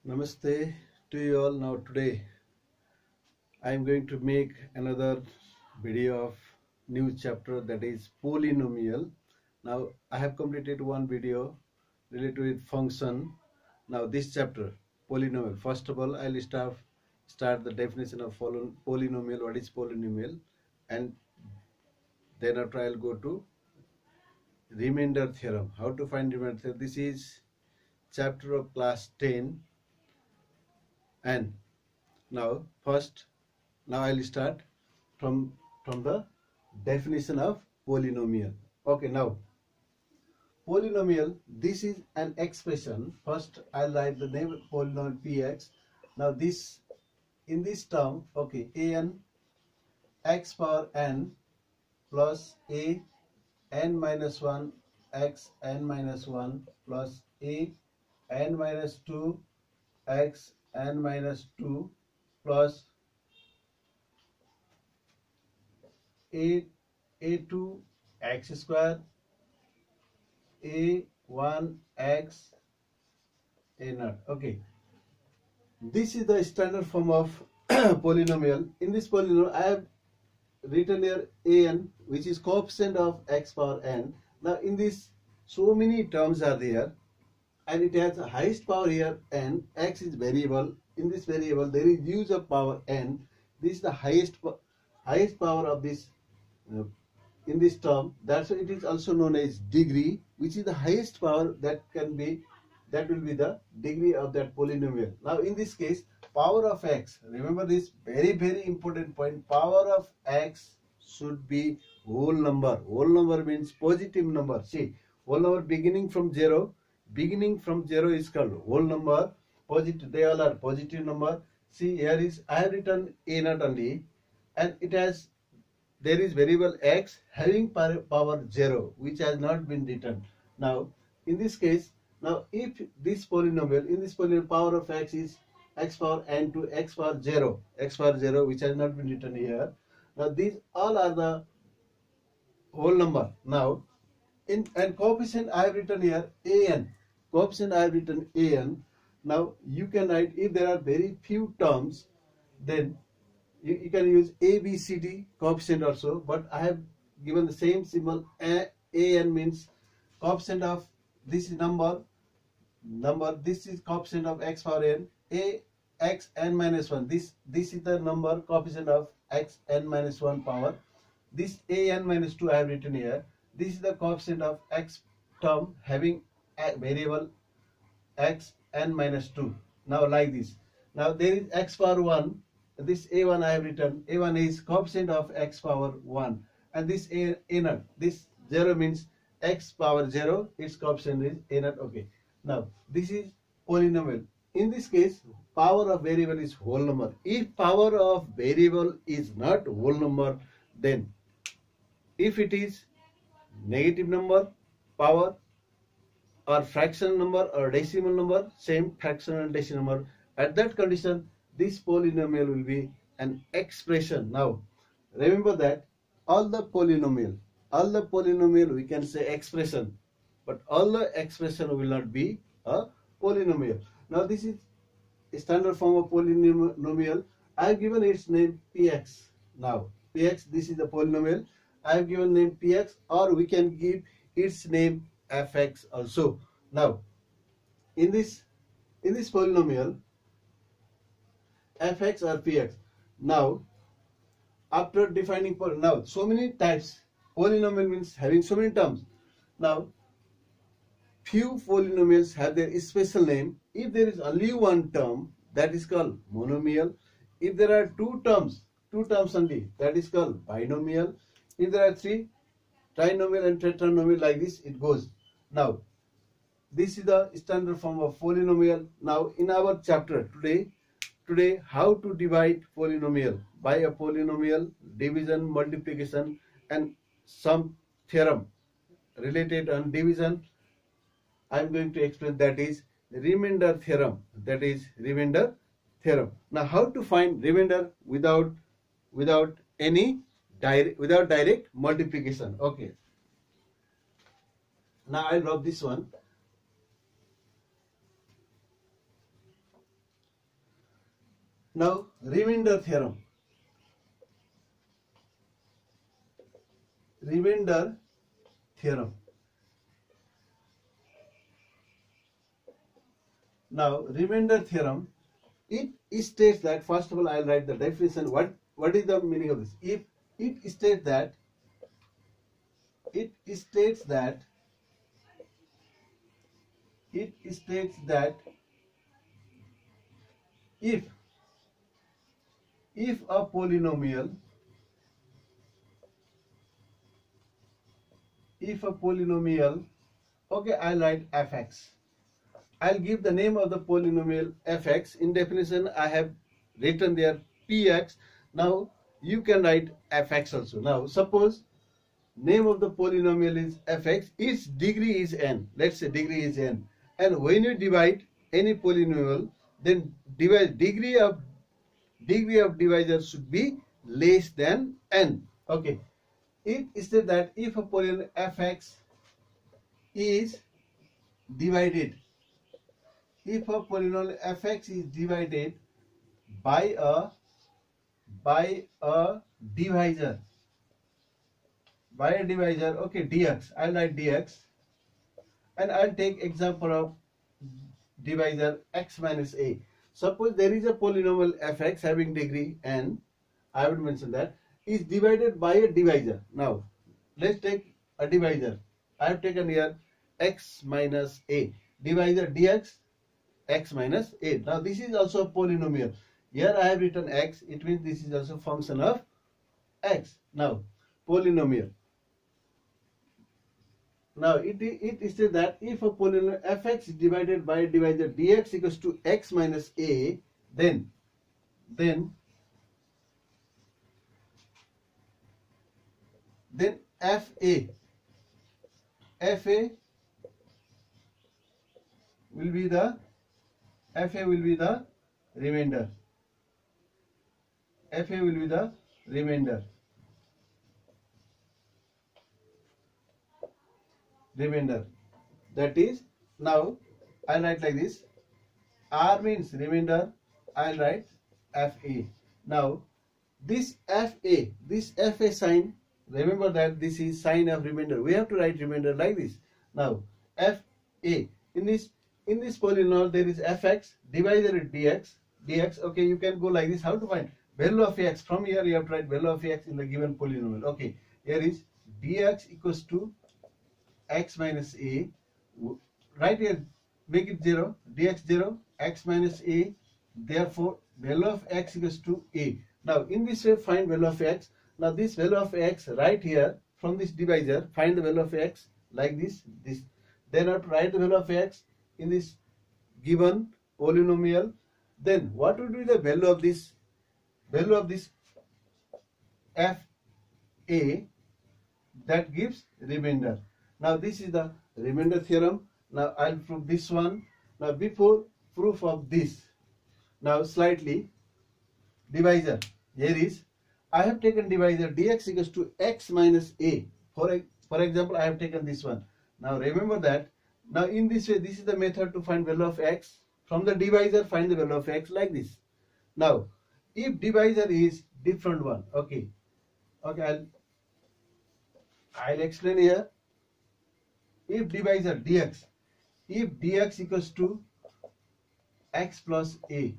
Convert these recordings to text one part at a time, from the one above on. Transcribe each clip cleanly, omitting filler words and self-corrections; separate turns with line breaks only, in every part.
Namaste to you all. Now today I am going to make another video of new chapter, that is polynomial. Now I have completed one video related with function. Now this chapter polynomial. First of all, I'll start the definition of polynomial. What is polynomial? And then after I'll go to remainder theorem. How to find remainder theorem? This is chapter of class 10. And now I'll start from the definition of polynomial. Okay, now polynomial, this is an expression. First I'll write the name polynomial px. Now this, in this term, okay, an x power n plus a n minus 1 x n minus 1 plus a n minus 2 x n minus 2 plus a2 x square a1 x a naught. Okay, this is the standard form of polynomial. In this polynomial I have written here an, which is coefficient of x power n. Now in this, so many terms are there and it has the highest power here n. X is variable. In this variable there is use of power n. This is the highest power of this in this term. That's why it is also known as degree, which is the highest power that will be the degree of that polynomial. Now in this case, power of x, remember this very important point, power of x should be whole number. Whole number means positive number. See, whole number beginning from 0 is called whole number. Positive, they all are positive number. See, here is, I have written a naught only, and it has, there is variable x having power 0, which has not been written. Now in this case, now if this polynomial, in this polynomial power of x is x power n to x power 0, which has not been written here. Now these all are the whole number. Now and coefficient I have written here an. Coefficient I have written an. Now you can write, if there are very few terms, then you can use a, b, c, d coefficient also, but I have given the same symbol. An means coefficient of this number, this is coefficient of x power n, a x n minus 1, this is the number coefficient of x n minus 1 power. This a n minus 2 I have written here. This is the coefficient of x term having a variable x n minus 2. Now like this. Now there is x power 1. This a1 I have written. A1 is coefficient of x power 1. And this a naught, this 0 means x power 0. Its coefficient is a naught. Okay. Now this is polynomial. In this case, power of variable is whole number. If power of variable is not whole number, then if it is negative number, power, or fractional number or decimal number, same fractional and decimal number, at that condition this polynomial will be an expression. Now remember that all the polynomial we can say expression, but all the expression will not be a polynomial. Now this is a standard form of polynomial. I have given its name px. Now px, this is the polynomial. I have given name px, or we can give its name fx also. Now in this polynomial fx or px. Now after defining now so many types, polynomial means having so many terms. Now few polynomials have their special name. If there is only one term, that is called monomial. If there are two terms only, that is called binomial. If there are three, trinomial and tetranomial, like this it goes. Now this is the standard form of polynomial. Now in our chapter today how to divide polynomial by a polynomial, division, multiplication, and some theorem related on division, I am going to explain, that is remainder theorem. Now how to find remainder without direct multiplication. Okay, now I'll drop this one. Now remainder theorem. Remainder theorem. Now remainder theorem, it states that, first of all I'll write the definition. What is the meaning of this? If it states that if a polynomial okay, I'll write fx. I'll give the name of the polynomial fx. In definition I have written there px. Now you can write fx also. Now suppose name of the polynomial is fx, its degree is n. Let's say degree is n. And when you divide any polynomial, then degree of divisor should be less than n. Okay. It states that if a polynomial fx is divided, if a polynomial fx is divided by a divisor, okay, dx, I'll write dx, and I'll take example of divisor x minus a. Suppose there is a polynomial fx having degree n, I would mention that, is divided by a divisor. Now let's take a divisor. I have taken here x minus a, divisor dx x minus a. Now this is also a polynomial. Here I have written x, it means this is also function of x. Now polynomial. Now it states that if a polynomial fx is divided by a divisor dx equals to x minus a, then fa will be the remainder. Fa will be the remainder. That is, now I'll write like this. R means remainder. I'll write fa. Now this fa sign, remember that this is sign of remainder. We have to write remainder like this. Now fa, in this polynomial there is fx, divisor is dx. Okay, you can go like this. How to find value of x? From here you have to write value of x in the given polynomial. Okay, here is dx equals to x minus a. Right here, make it 0, dx 0, x minus a. Therefore value of x equals to a. Now in this way find value of x. Now this value of x right here from this divisor, find the value of x like this. Then I have to write the value of x in this given polynomial. Then what would be the value of this fa that gives remainder? Now this is the remainder theorem. Now I'll prove this one. Now before proof of this, now slightly divisor. Here is, I have taken divisor dx equals to x minus a. For example, I have taken this one. Now remember that. Now in this way, this is the method to find value of x. From the divisor, find the value of x like this. Now if divisor is different one, okay, I'll explain here. If divisor dx, if dx equals to x plus a,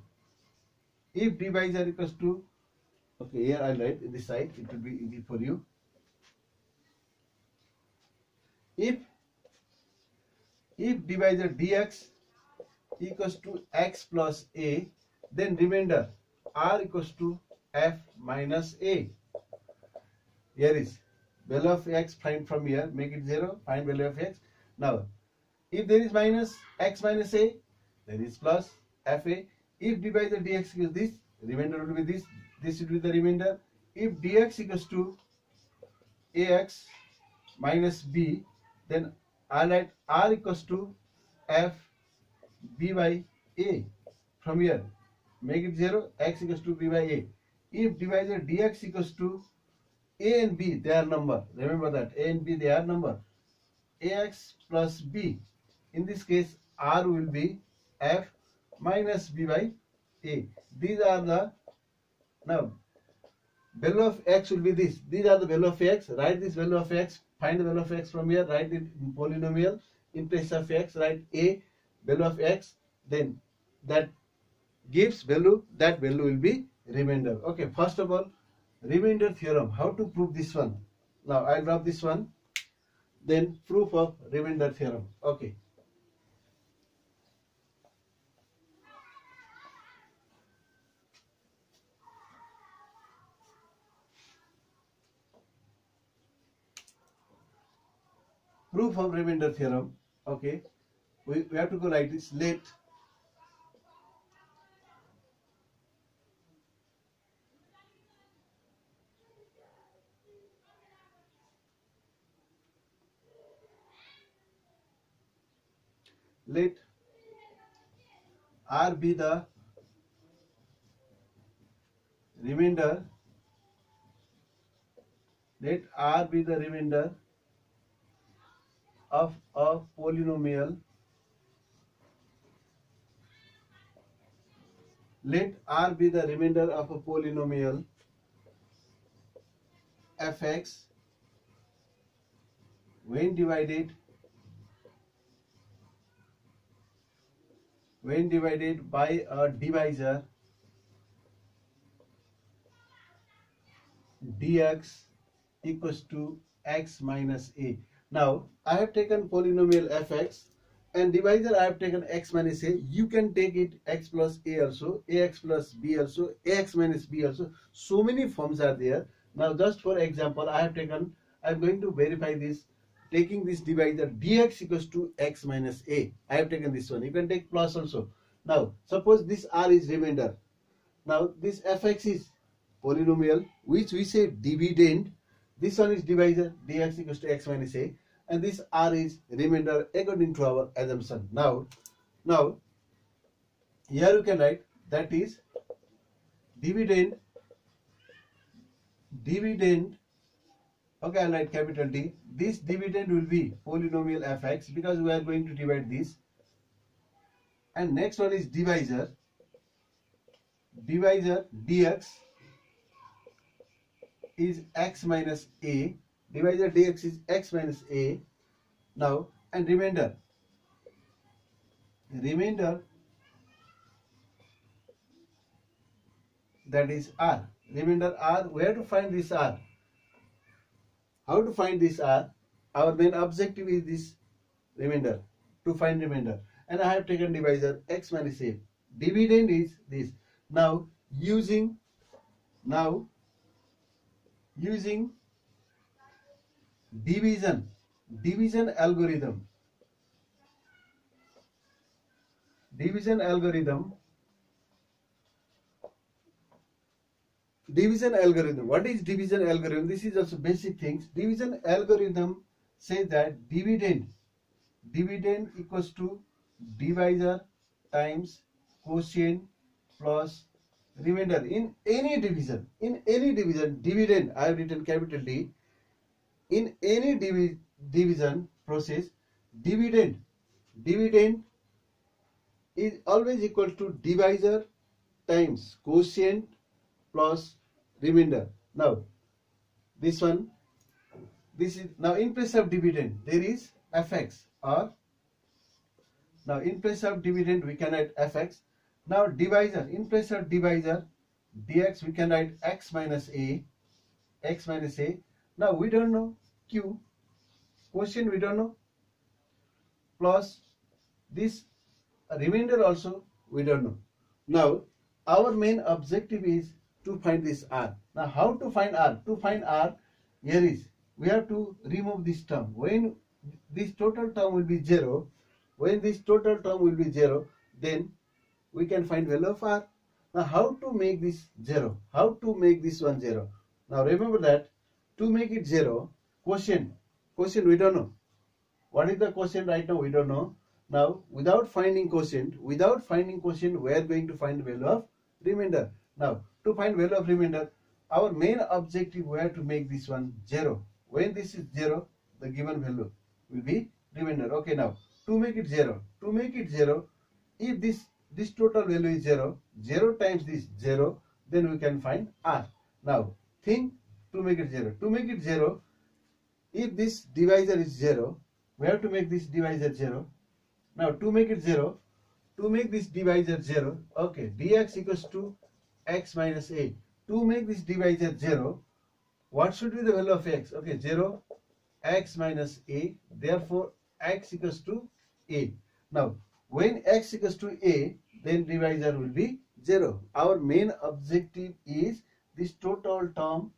if divisor equals to, okay, here I'll write this side, it will be easy for you. If divisor dx equals to x plus a, then remainder r equals to f minus a. Here is value of x, find from here, make it 0, find value of x. Now if there is minus x minus a, there is plus fa. If divisor dx equals this, remainder will be this. This will be the remainder. If dx equals to ax minus b, then I write r equals to f b by a. From here, make it 0, x equals to b by a. If divisor dx equals to a and b, they are number. Remember that a and b, they are number. Ax plus b. In this case, r will be f minus b by A. These are the, now value of x will be this. These are the value of x. Write this value of x. Find the value of x from here. Write it in polynomial. In place of x, write A, value of x. Then that gives value. That value will be remainder. Okay. First of all, remainder theorem. How to prove this one? Now I'll drop this one. Then proof of remainder theorem. Okay. Proof of remainder theorem. Okay. We have to go like this. Let R be the remainder. Let R be the remainder of a polynomial. Let R be the remainder of a polynomial fx when divided by a divisor dx equals to x minus a. Now I have taken polynomial fx and divisor I have taken x minus a. You can take it x plus a also, ax plus b also, ax minus b also. So many forms are there. Now just for example, I am going to verify this, taking this divisor dx equals to x minus a. I have taken this one. You can take plus also. Now suppose this r is remainder. Now this fx is polynomial which we say dividend. This one is divisor dx equals to x minus a, and this r is remainder according to our assumption. Now here you can write that is dividend. Okay, I'll write capital D. This dividend will be polynomial fx because we are going to divide this. And next one is divisor dx is x minus a. Divisor dx is x minus a. Now, and remainder that is r. Remainder r. Where to find this r? How to find this r? Our main objective is this remainder, to find remainder. And I have taken divisor x minus a. Dividend is this. Now using division algorithm. What is division algorithm? This is also basic things. Division algorithm says that dividend equals to divisor times quotient plus remainder. In any division, dividend, I have written capital D. In any division process, dividend is always equal to divisor times quotient plus remainder. Now this is now in place of dividend there is fx, or now in place of dividend we can write fx. Now divisor, in place of divisor dx we can write x minus a. Now we don't know q, quotient we don't know, plus this remainder also we don't know. Now our main objective is to find this r. Now how to find r? To find r, here is we have to remove this term. When this total term will be 0, then we can find value of r. Now how to make this 0? How to make this one 0? Now remember that to make it 0, quotient we don't know. What is the quotient right now? We don't know. Now without finding quotient, we are going to find the value of remainder. Now to find value of remainder, our main objective we have to make this one 0. When this is 0, the given value will be remainder. Okay, now to make it 0, if this total value is 0. 0 times this 0, then we can find r. Now think to make it 0. To make it 0, if this divisor is 0, we have to make this divisor 0. Now to make it 0, to make this divisor 0, okay, dx equals to x minus a. To make this divisor 0, what should be the value of x? Okay, 0, x minus a, therefore x equals to a. Now when x equals to a, then divisor will be 0. Our main objective is this total term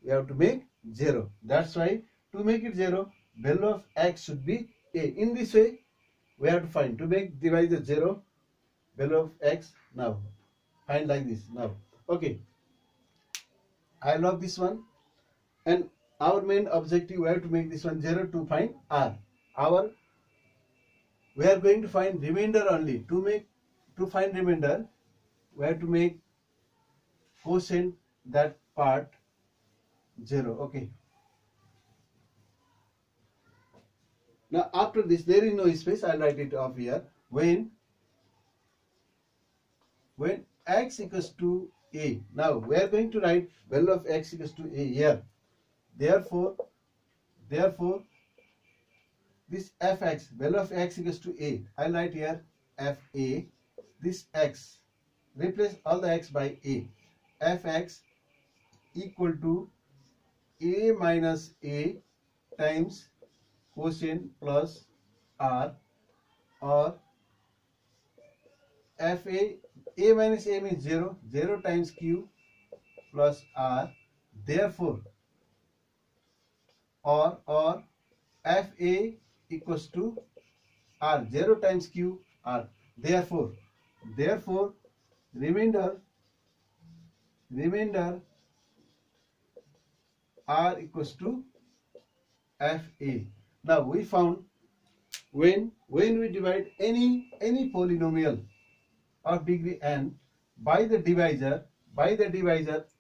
we have to make 0. That's why to make it 0, value of x should be a. In this way we have to find, to make divisor 0, value of x. Now find like this. Now okay, I love this one, and our main objective, we have to make this one 0 to find r. We are going to find remainder only. To find remainder, we have to make quotient that part 0. Okay. Now after this, there is no space. I'll write it off here. When x equals to a. Now we are going to write value of x equals to a here. Therefore this fx, value of x equals to a. I'll write here fa. This x, replace all the x by a. Fx equal to a minus a times quotient plus r, or fa, a minus a means 0, 0 times q plus r, therefore or fa equals to r, 0 times q r, therefore remainder r equals to fa. Now we found when we divide any polynomial of degree n by the divisor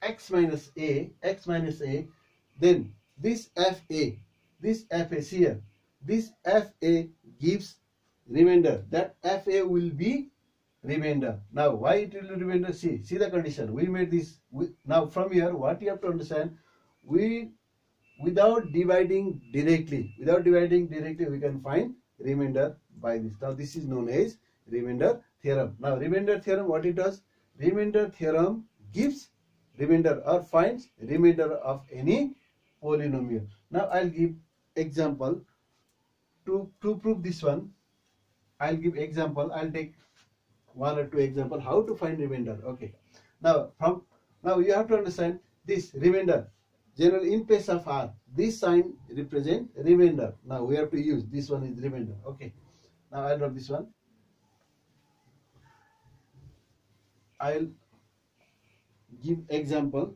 x minus a, then this fa here, this fa gives remainder. That fa will be remainder. Now why it will be remainder? See the condition. We made this. Now from here, what you have to understand, without dividing directly, we can find remainder by this. Now this is known as remainder theorem. Now remainder theorem, what it does? Remainder theorem gives remainder or finds remainder of any polynomial. Now I'll give example to prove this one. I'll give example. I'll take one or two example how to find remainder. Okay. Now you have to understand this remainder. General in place of r, this sign represent remainder. Now we have to use this one is remainder. Okay. Now I'll draw this one. I'll give example.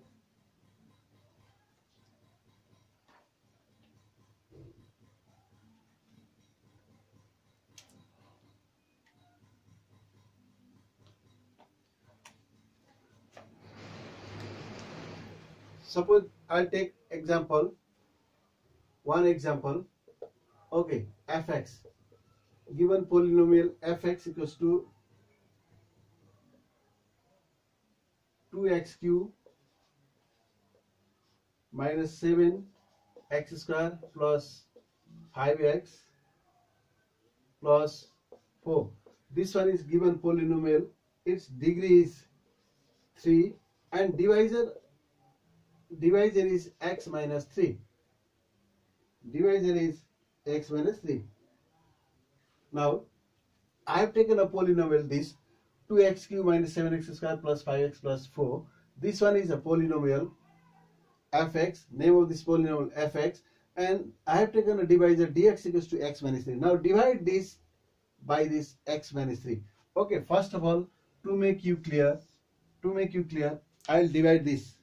Suppose I'll take one example. Okay, fx. Given polynomial fx equals to 2x cube minus 7x square plus 5x plus 4. This one is given polynomial. Its degree is 3 and divisor is x minus 3. Now I have taken a polynomial, this 2x cube minus 7x square plus 5x plus 4. This one is a polynomial fx, name of this polynomial fx, and I have taken a divisor dx equals to x minus 3. Now divide this by this x minus 3. Okay, first of all, to make you clear, I'll divide this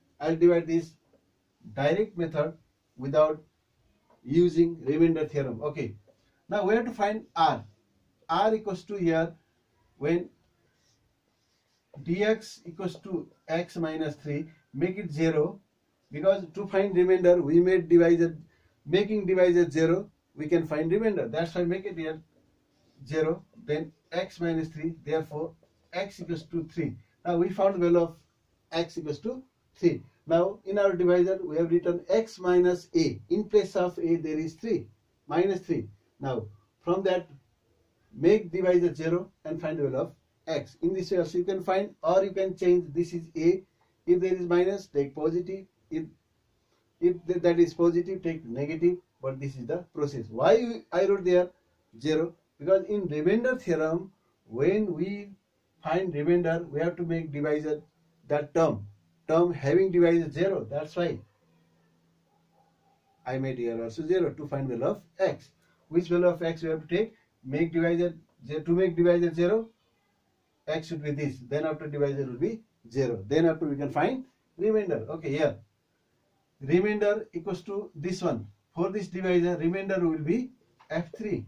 direct method without using remainder theorem. Okay, now we have to find r. R equals to here when dx equals to x minus 3, make it 0, because to find remainder we made divisor, making divisor 0 we can find remainder. That's why make it here 0, then x minus 3, therefore x equals to 3. Now we found the value of x equals to 3. Now in our divisor we have written x minus a. In place of a there is 3, minus 3. Now from that make divisor 0 and find the value of x. In this way also you can find, or you can change. This is a. If there is minus, take positive. If that is positive, take negative. But this is the process. Why I wrote there 0? Because in remainder theorem, when we find remainder, we have to make divisor that term having divisor 0. That's why I made here also 0 to find value of x. Which value of x we have to take? Make divisor 0. To make divisor 0, x should be this. Then after divisor will be 0. Then after we can find remainder. Okay, here remainder equals to this one. For this divisor, remainder will be f3.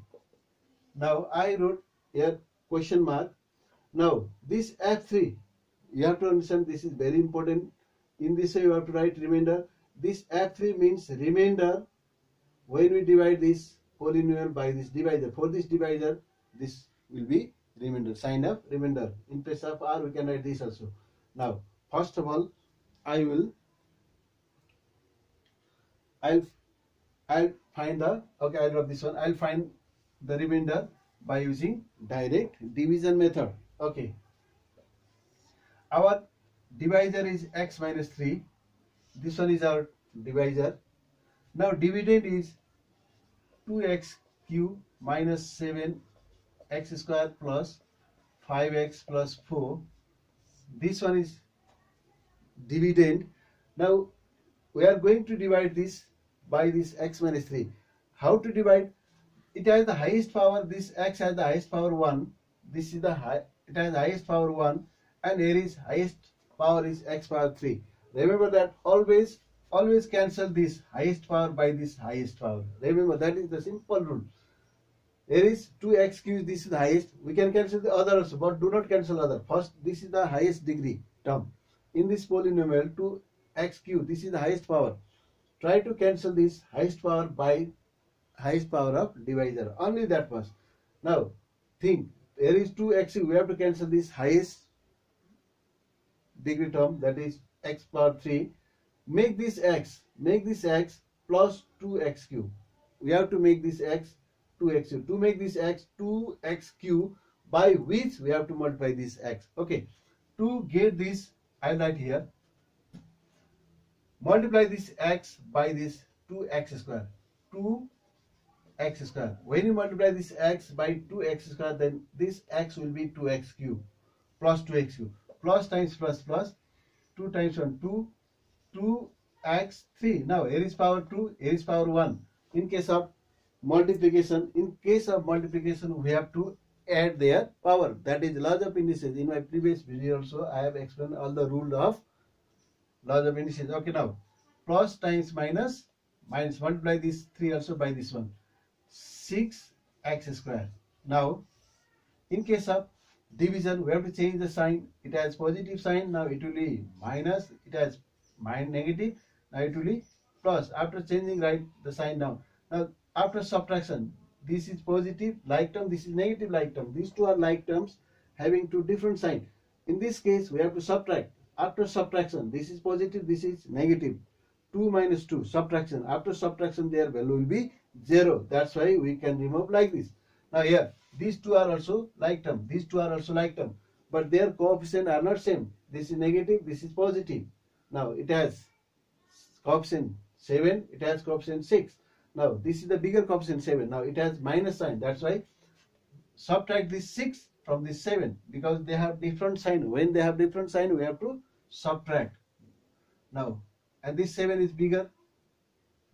Now I wrote here question mark. Now this f3, you have to understand, this is very important. In this way you have to write remainder. This f3 means remainder when we divide this polynomial by this divisor. For this divisor, this will be remainder, sign of remainder. In place of r we can write this also. Now first of all I'll find the, okay, I'll drop this one. I'll find the remainder by using direct division method. Okay, our divisor is x minus 3. This one is our divisor. Now dividend is 2x cube minus 7x square plus 5x plus 4. This one is dividend. Now we are going to divide this by this x minus 3. How to divide? It has the highest power. This x has the highest power 1. This is the it has the highest power 1, and here is highest power is x power 3. Remember that always cancel this highest power by this highest power. Remember that is the simple rule. Here is 2x cube. This is the highest. We can cancel the other also, but do not cancel other. First, this is the highest degree term in this polynomial. 2x cube. This is the highest power. Try to cancel this highest power by highest power of divisor. Only that much. Now think, there is 2x. We have to cancel this highest degree term, that is x power 3. Make this x plus 2x cube. We have to make this x 2x cube. To make this x 2x cube, by which we have to multiply this x. Okay. To get this, I write here. Multiply this x by this 2x square. 2x square. When you multiply this x by 2x square, then this x will be 2x cube plus 2x cube. Plus times plus plus. 2 times 1, 2. 2x 3. Now here is power 2, here is power 1. In case of multiplication, we have to add their power. That is laws of indices. In my previous video also, I have explained all the rules of laws of indices. Okay, now plus times minus, multiply this 3 also by this one. 6x square. Now in case of division, we have to change the sign. It has positive sign. Now it will be minus. It has negative. Now it will be plus. After changing, write the sign down. Now after subtraction, this is positive like term, this is negative like term. These two are like terms having two different signs. In this case, we have to subtract. After subtraction, this is positive, this is negative. 2 minus 2, subtraction. After subtraction, their value will be 0. That's why we can remove like this. Now here, these two are also like term. These two are also like term. But their coefficient are not same. This is negative, this is positive. Now it has coefficient 7, it has coefficient 6. Now this is the bigger coefficient 7. Now it has minus sign. That's why subtract this 6 from this 7, because they have different sign. When they have different sign, we have to subtract. Now, and this 7 is bigger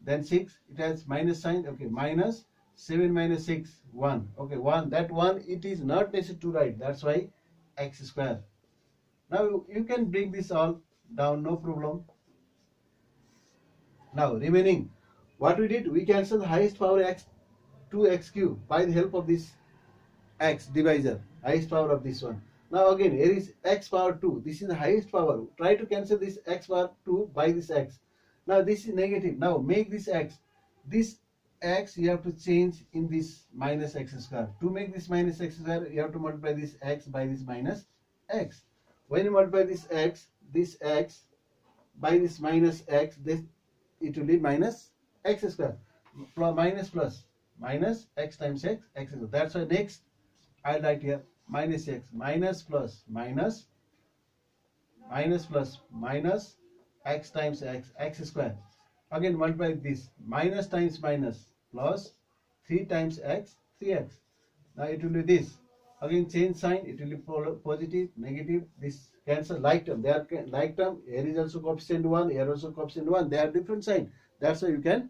than 6. It has minus sign. Okay, minus 7 minus 6, 1. Okay, 1. That 1, it is not necessary to write. That's why x square. Now you can bring this all down, no problem. Now remaining, what we did, we cancel the highest power x, 2x cube, by the help of this x divisor, highest power of this one. Now again, here is x power 2. This is the highest power. Try to cancel this x power 2 by this x. Now this is negative. Now make this x. This x you have to change in this minus x square. To make this minus x square, you have to multiply this x by this minus x. When you multiply this x by this minus x, this it will be minus x square. Plus minus x times x, x square. That's why next I write here minus x, minus plus minus x times x, x square. Again multiply this, minus times minus plus 3 times x, 3x. Now it will be this. Again change sign, it will be positive, negative, this cancel, like term. They are like term. Here is also coefficient 1, here also coefficient 1. They are different sign. That's why you can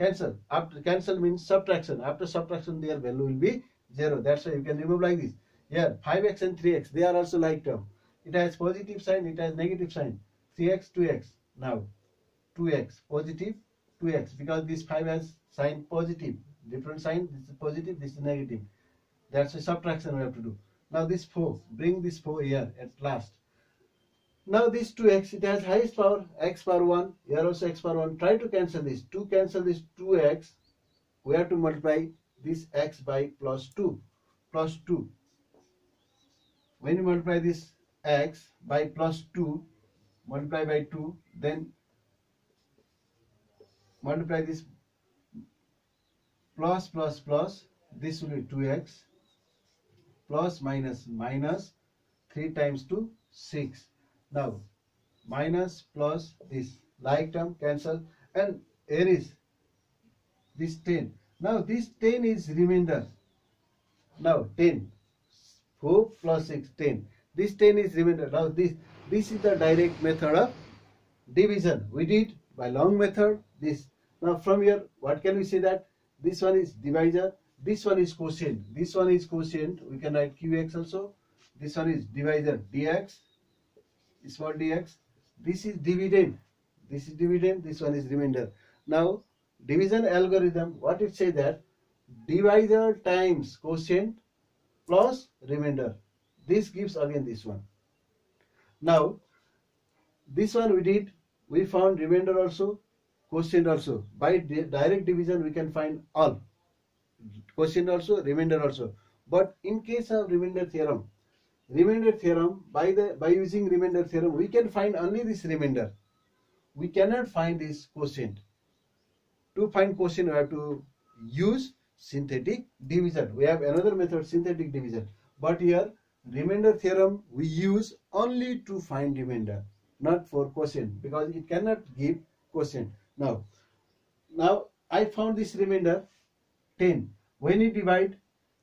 cancel. After cancel means subtraction. After subtraction their value will be 0. That's why you can remove like this. Here 5x and 3x, they are also like term. It has positive sign, it has negative sign. 3x, 2x. Now 2x, positive 2x, because this 5 has sign positive. Different sign, this is positive, this is negative. That's a subtraction we have to do. Now this 4, bring this 4 here at last. Now this 2x, it has highest power, x power 1, here also x power 1. Try to cancel this. To cancel this 2x, we have to multiply this x by plus 2. Plus 2. When you multiply this x by plus 2, multiply by 2, then multiply this plus, this will be 2x, plus minus 3 times 2, 6. Now minus plus this like term cancel, and here is this 10. Now this 10 is remainder. Now 10, 4 plus 6, 10. This 10 is remainder. Now this is the direct method of division. We did by long method this. Now from here what can we say, that this one is divisor, this one is quotient, this one is quotient, we can write qx also. This one is divisor, dx, small dx. This is dividend, this one is remainder. Now division algorithm, what it say, that divisor times quotient plus remainder. This gives again this one. Now this one we did, we found remainder also, quotient also. By direct division we can find all, quotient also, remainder also. But in case of remainder theorem, by using remainder theorem we can find only this remainder. We cannot find this quotient. To find quotient we have to use synthetic division. We have another method, synthetic division. But here remainder theorem we use only to find remainder, not for quotient, because it cannot give quotient. Now I found this remainder 10. When you divide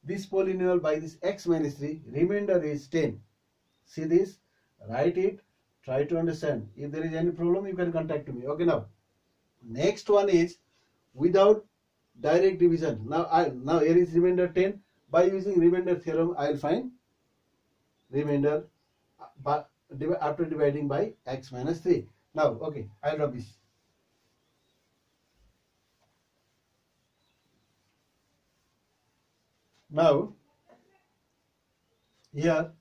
this polynomial by this x minus 3, remainder is 10. See this, write it, try to understand. If there is any problem you can contact me. Okay, now next one is without direct division. Now here is remainder 10. By using remainder theorem I will find remainder after dividing by x minus 3. Now okay, I will drop this. Now here,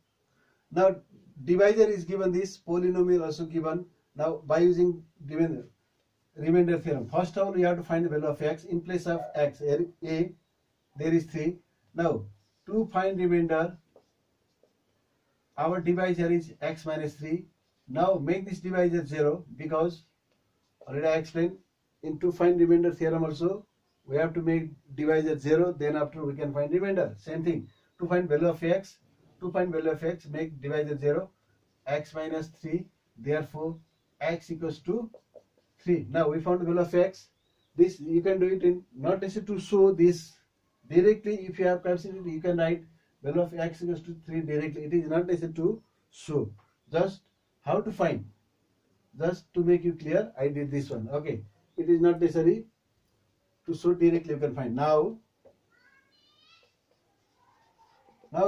now divisor is given, this polynomial also given. Now by using remainder theorem, first of all you have to find the value of x. In place of x, here a, there is 3. Now to find remainder, our divisor is x minus 3. Now make this divisor 0, because already I explained, in to find remainder theorem also we have to make divisor 0, then after we can find remainder. Same thing, to find value of x, make divisor 0, x minus 3, therefore x equals to 3. Now we found the value of x. This you can do it in, not necessary to show this directly. If you have considered, you can write value of x equals to 3 directly. It is not necessary to show. Just how to find, just to make you clear, I did this one. Okay, it is not necessary to show directly, you can find. Now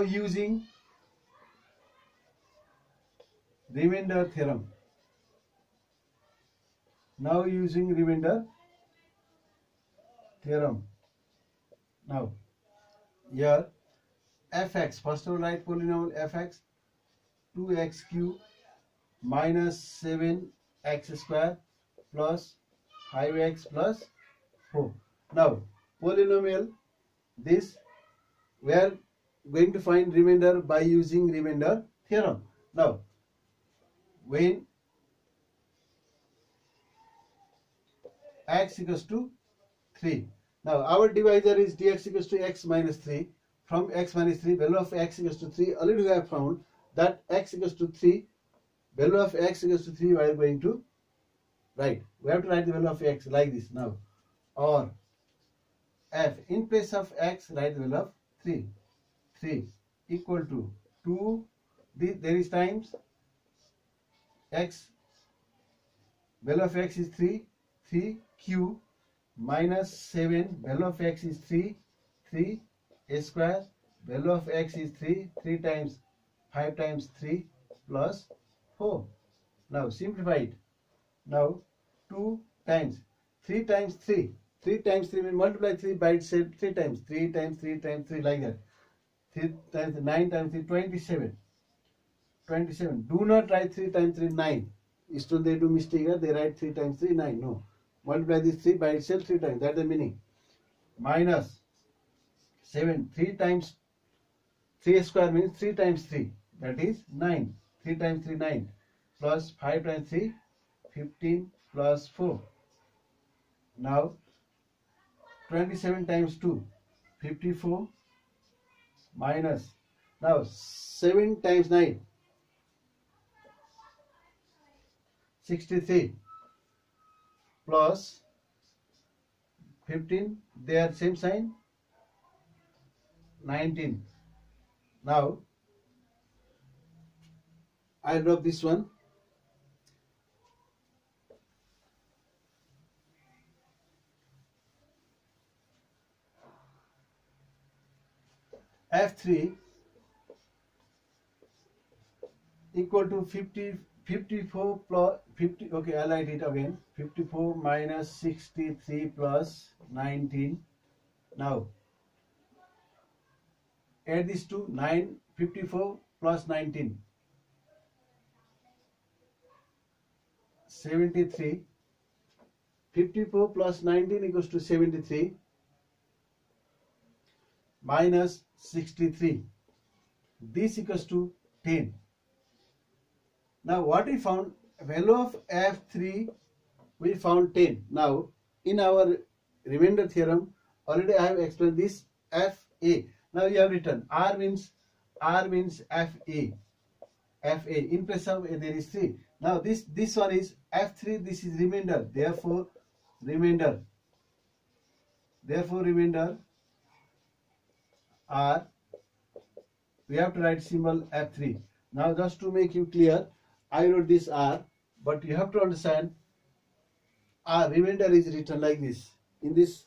using remainder theorem, now here fx, first of all write polynomial fx, 2x cube minus 7x square plus 5x plus 4. Now polynomial, this we are going to find remainder by using remainder theorem. Now, when x equals to 3. Now, our divisor is dx equals to x minus 3. From x minus 3, value of x equals to 3. Already we have found that x equals to 3. Value of x equals to 3 we are going to write. We have to write the value of x like this now. Or f, in place of x, write the value of 3. 3 equal to 2. There is times x. Value of x is 3. 3 q minus 7. Value of x is 3. 3 a square. Value of x is 3. 3 times 5 times 3 plus 4. Now simplify it. Now 2 times 3 times 3. 3 times 3 means multiply 3 by itself 3 times. 3 times 3 times 3 like that. 3 times 9 times 3, 27. 27. Do not write 3 times 3, 9. Still they do mistake here. They write 3 times 3, 9. No. Multiply this 3 by itself 3 times. That's the meaning. Minus 7. 3 times 3 square means 3 times 3. That is 9. 3 times 3, 9. Plus 5 times 3, 15 plus 4. Now 27 times 2, 54 minus. Now 7 times 9, 63 plus 15. They are same sign. 19. Now I drop this one. F3 equal to 54 plus 50. Okay, I'll write it again. 54 minus 63 plus 19. Now add these two. 54 plus 19. 73. 54 plus 19 equals to 73 minus 63. This equals to 10. Now what we found, value of F3 we found 10. Now in our remainder theorem already I have explained this FA. Now you have written R means FA. FA in place of A there is 3. Now this one is F3, this is remainder, therefore remainder R, we have to write symbol F3. Now just to make you clear, I wrote this R, but you have to understand R remainder is written like this. In this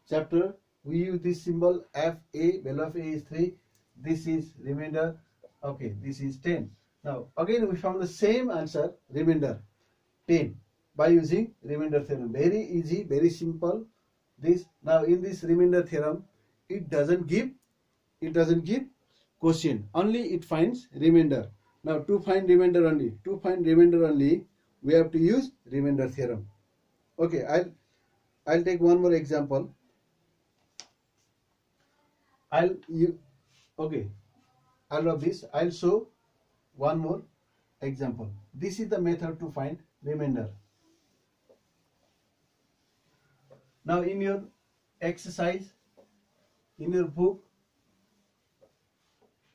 chapter we use this symbol FA, value of A is 3, this is remainder, okay, this is 10. Now again we found the same answer, remainder 10, by using remainder theorem. Very easy, very simple. This now in this remainder theorem it doesn't give quotient, only it finds remainder. Now to find remainder only, we have to use remainder theorem. Okay, I'll take one more example. I'll love this. I'll show one more example. This is the method to find remainder. Now in your exercise, in your book,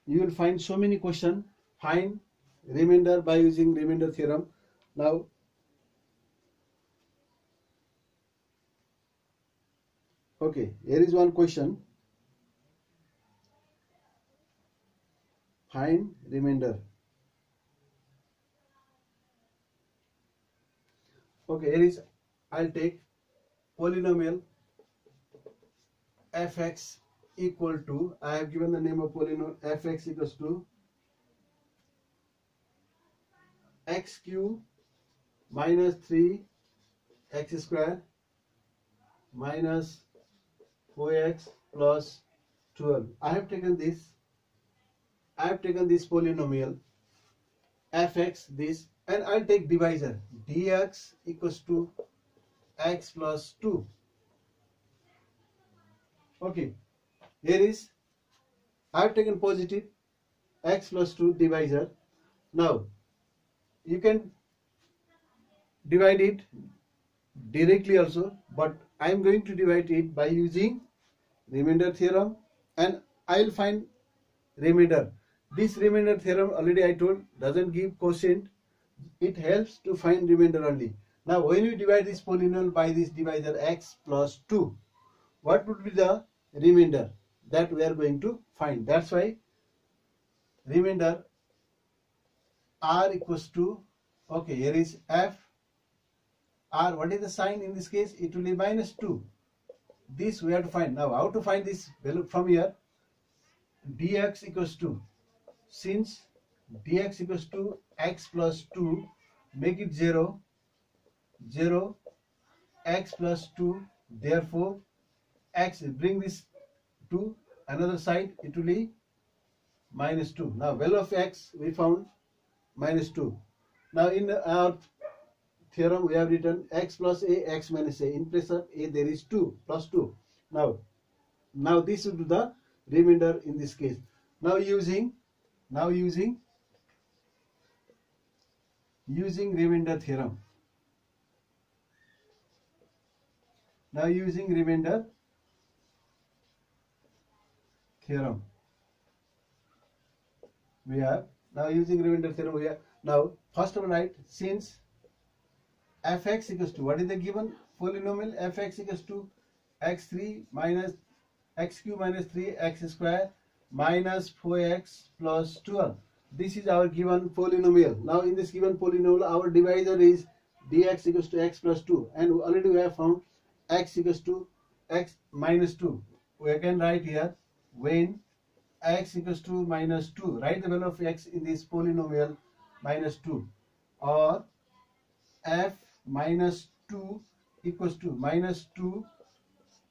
you will find so many questions. Find remainder by using remainder theorem. Now okay, here is one question. Find remainder. Okay, here is, I'll take polynomial fx equal to, I have given the name of polynomial fx equals to x cube minus 3 x square minus 4x plus 12. I have taken this polynomial fx, this, and I'll take divisor dx equals to x plus 2. Okay, here is, I have taken positive x plus 2 divisor. Now you can divide it directly also, but I am going to divide it by using remainder theorem, and I will find remainder. This remainder theorem, already I told, doesn't give quotient. It helps to find remainder only. Now when you divide this polynomial by this divisor x plus 2, what would be the remainder that we are going to find? That's why remainder r equals to, okay, here is f r. What is the sign in this case? It will be minus 2. This we have to find. Now how to find this value from here? Dx equals to, since dx equals to x plus 2, make it 0, 0, x plus 2, therefore x, bring this to another side, it will be minus 2. Now value of x we found minus 2. Now in our theorem we have written x plus a, x minus a. In place of a there is 2 plus 2. Now this will be the remainder in this case. Now using remainder theorem. Now using remainder theorem, we have now first of all write, since fx equals to, what is the given polynomial? Fx equals to x3 minus x cube minus 3x square minus 4x plus 12. This is our given polynomial. Now in this given polynomial, our divisor is dx equals to x plus 2, and already we have found x equals to x minus 2. We can write here, when x equals to minus 2, write the value of x in this polynomial minus 2, or f minus 2 equals to minus 2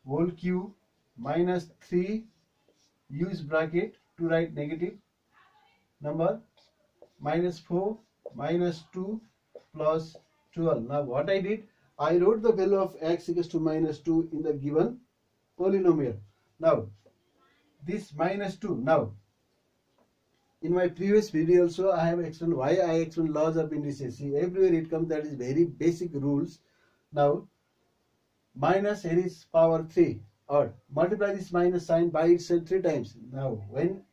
whole cube minus 3, use bracket to write negative number, minus 4 minus 2 plus 12. Now what I did, I wrote the value of x equals to minus 2 in the given polynomial. Now this minus 2, now in my previous video also I have explained why I explained laws of indices. See, everywhere it comes, that is very basic rules. Now minus, here is power 3, or multiply this minus sign by itself 3 times. Now when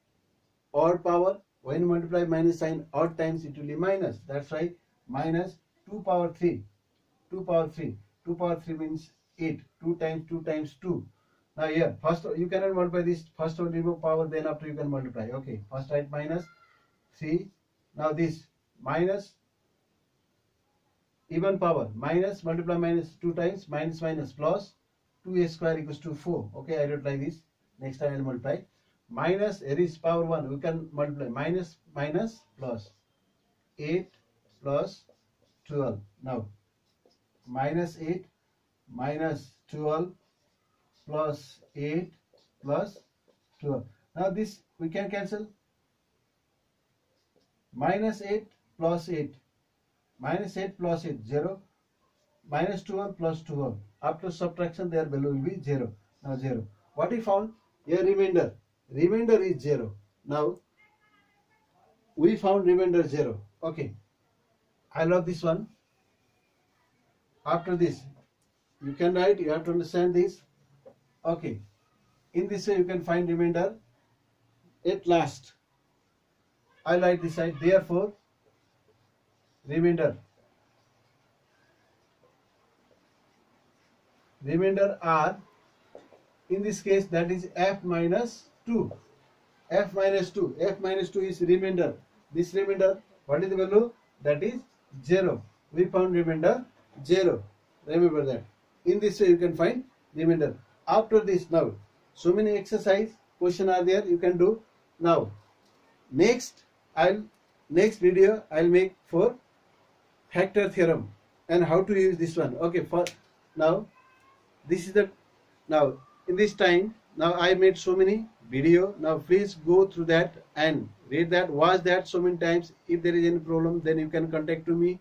odd power, when multiply minus sign odd times, it will be minus. That's right, minus 2 power 3, 2 power 3, 2 power 3 means 8, 2 times 2 times 2. Now here, first you cannot multiply this, first remove power, then after you can multiply. Okay, first write minus 3. Now this minus even power, minus multiply minus 2 times, minus minus plus 2a square equals to 4. Okay, I wrote like this. Next time I will multiply. Minus, here is power 1, we can multiply minus minus plus 8 plus 12. Now minus 8 minus 12 plus 8 plus 12. Now this we can cancel. Minus 8 plus 8, minus 8 plus 8, 0, minus 12 plus 12. After subtraction their value will be 0. Now 0. What we found? Here remainder. Remainder is 0. Now we found remainder 0. Okay, I love this one. After this you can write, you have to understand this. Okay, in this way you can find remainder. At last I like this side, therefore remainder r, in this case that is f minus 2. F minus 2 is remainder. This remainder, what is the value? That is 0. We found remainder 0. Remember that. In this way you can find remainder. After this, now so many exercise question are there, you can do. Now next video I'll make for factor theorem and how to use this one. Okay, for now this is the, now in this time, now I made so many video. Now please go through that and read that, watch that so many times. If there is any problem, then you can contact to me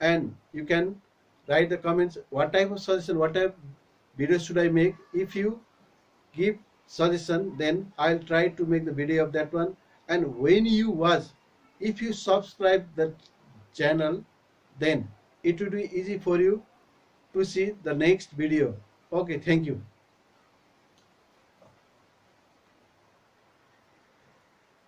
and you can write the comments what type of suggestion, what type of videos should I make. If you give suggestion, then I'll try to make the video of that one. And when you watch if you subscribe the channel, then it will be easy for you to see the next video. Okay, thank you.